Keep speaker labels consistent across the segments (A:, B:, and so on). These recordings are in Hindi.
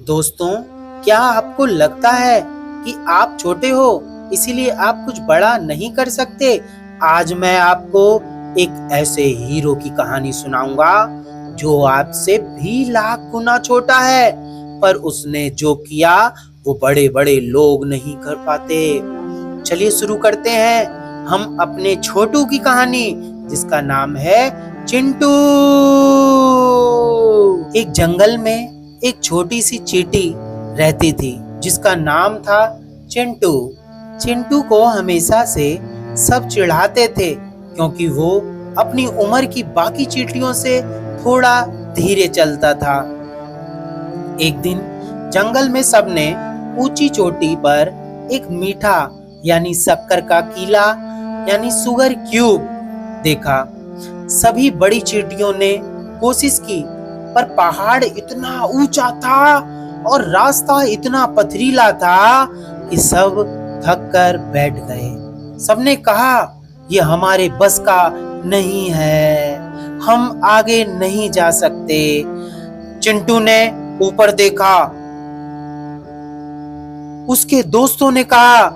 A: दोस्तों, क्या आपको लगता है कि आप छोटे हो इसीलिए आप कुछ बड़ा नहीं कर सकते? आज मैं आपको एक ऐसे हीरो की कहानी सुनाऊंगा जो आपसे भी लाख गुना छोटा है, पर उसने जो किया वो बड़े बड़े लोग नहीं कर पाते। चलिए शुरू करते हैं हम अपने छोटू की कहानी, जिसका नाम है चिंटू। एक जंगल में एक छोटी सी चींटी रहती थी जिसका नाम था चिंटू। चिंटू को हमेशा से सब चिढ़ाते थे क्योंकि वो अपनी उम्र की बाकी चींटियों से थोड़ा धीरे चलता था। एक दिन जंगल में सबने ऊंची चोटी पर एक मीठा यानी शक्कर का कीला यानी शुगर क्यूब देखा। सभी बड़ी चींटियों ने कोशिश की, पर पहाड़ इतना ऊंचा था और रास्ता इतना पथरीला था कि सब थक कर बैठ गए। सबने कहा, ये हमारे बस का नहीं है, हम आगे नहीं जा सकते। चिंटू ने ऊपर देखा। उसके दोस्तों ने कहा,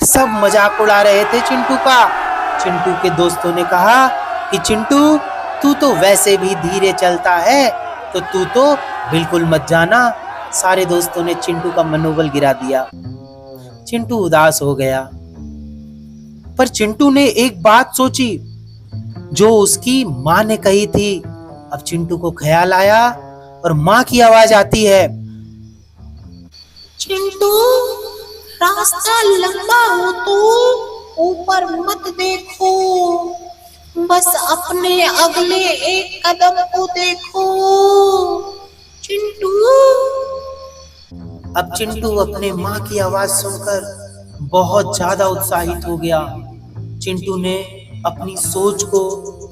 A: सब मजाक उड़ा रहे थे चिंटू का। चिंटू के दोस्तों ने कहा कि चिंटू, तू तो वैसे भी धीरे चलता है, तो तू तो बिल्कुल मत जाना। सारे दोस्तों ने चिंटू का मनोबल गिरा दिया। चिंटू उदास हो गया, पर चिंटू ने एक बात सोची जो उसकी माँ ने कही थी। अब चिंटू को ख्याल आया और माँ की आवाज आती है,
B: चिंटू, रास्ता लंबा हो तो ऊपर मत देखो, बस अपने अगले एक कदम को देखो। चिंटू।
A: अब चिंटू अपने माँ की आवाज सुनकर बहुत ज्यादा उत्साहित हो गया। चिंटू ने अपनी सोच को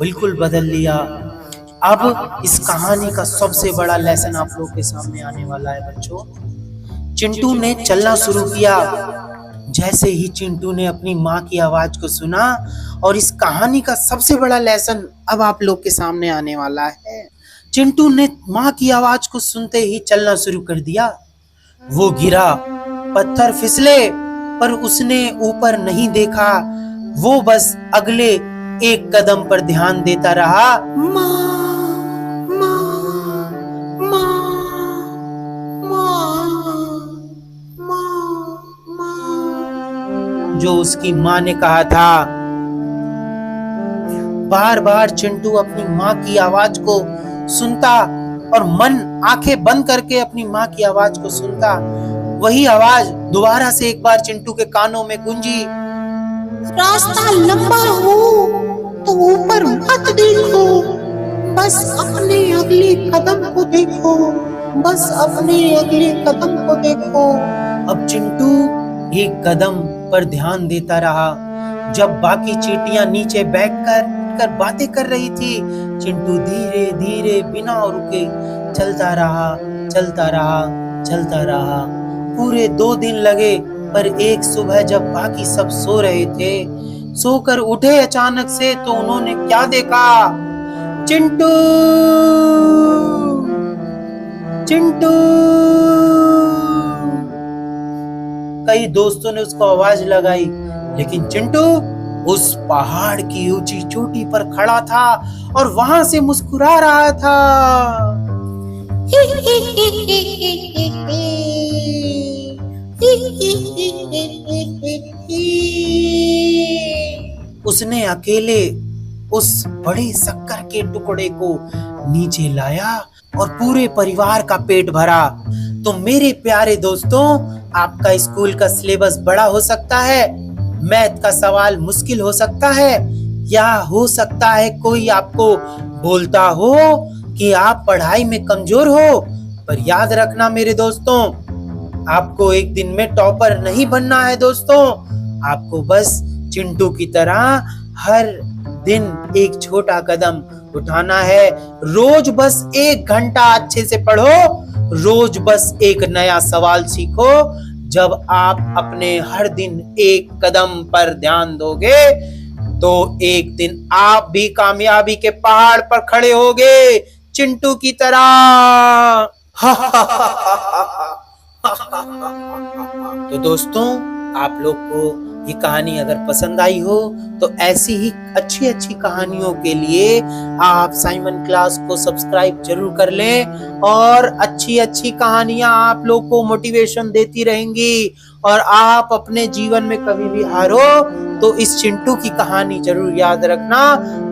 A: बिल्कुल बदल लिया। अब इस कहानी का सबसे बड़ा लेसन आप लोगों के सामने आने वाला है बच्चों। चिंटू ने चलना शुरू किया। जैसे ही चिंटू ने अपनी माँ की आवाज को सुना, और इस कहानी का सबसे बड़ा लेसन अब आप लोग के सामने आने वाला है। चिंटू ने माँ की आवाज को सुनते ही चलना शुरू कर दिया। वो गिरा, पत्थर फिसले, पर उसने ऊपर नहीं देखा। वो बस अगले एक कदम पर ध्यान देता रहा। जो उसकी माँ ने कहा था। बार बार चिंटू अपनी माँ की आवाज को सुनता और मन आंखें बंद करके अपनी माँ की आवाज को सुनता। वही आवाज दोबारा से एक बार चिंटू के कानों में गूंजी,
B: रास्ता लंबा हो तो ऊपर मत देखो, बस अपने अगले कदम को देखो, बस अपने अगले कदम को देखो।
A: अब चिंटू एक कदम पर ध्यान देता रहा। जब बाकी चींटियां नीचे बैठकर बातें कर रही थी, चिंटू धीरे धीरे बिना रुके चलता रहा, चलता रहा, चलता रहा। पूरे 2 दिन लगे, पर एक सुबह जब बाकी सब सो रहे थे, सोकर उठे अचानक से, तो उन्होंने क्या देखा? चिंटू, चिंटू। कई दोस्तों ने उसको आवाज लगाई, लेकिन चिंटू उस पहाड़ की ऊंची चोटी पर खड़ा था और वहां से मुस्कुरा रहा था। उसने अकेले उस बड़े शक्कर के टुकड़े को नीचे लाया और पूरे परिवार का पेट भरा। तो मेरे प्यारे दोस्तों, आपका स्कूल का सिलेबस बड़ा हो सकता है, मैथ का सवाल मुश्किल हो सकता है, या हो सकता है कोई आपको बोलता हो कि आप पढ़ाई में कमजोर हो, पर याद रखना मेरे दोस्तों, आपको एक दिन में टॉपर नहीं बनना है दोस्तों। आपको बस चिंटू की तरह हर दिन एक छोटा कदम उठाना है। रोज बस 1 घंटा अच्छे से पढ़ो, रोज बस एक नया सवाल सीखो। जब आप अपने हर दिन एक कदम पर ध्यान दोगे, तो एक दिन आप भी कामयाबी के पहाड़ पर खड़े होगे, चिंटू की तरह। तो दोस्तों, आप लोग को ये कहानी अगर पसंद आई हो तो ऐसी ही अच्छी अच्छी कहानियों के लिए आप साइमन क्लास को सब्सक्राइब जरूर कर लें और अच्छी अच्छी कहानियां आप लोग को मोटिवेशन देती रहेंगी। और आप अपने जीवन में कभी भी हारो तो इस चिंटू की कहानी जरूर याद रखना,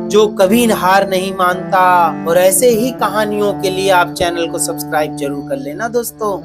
A: जो कभी हार नहीं मानता। और ऐसे ही कहानियों के लिए आप चैनल को सब्सक्राइब जरूर कर लेना दोस्तों।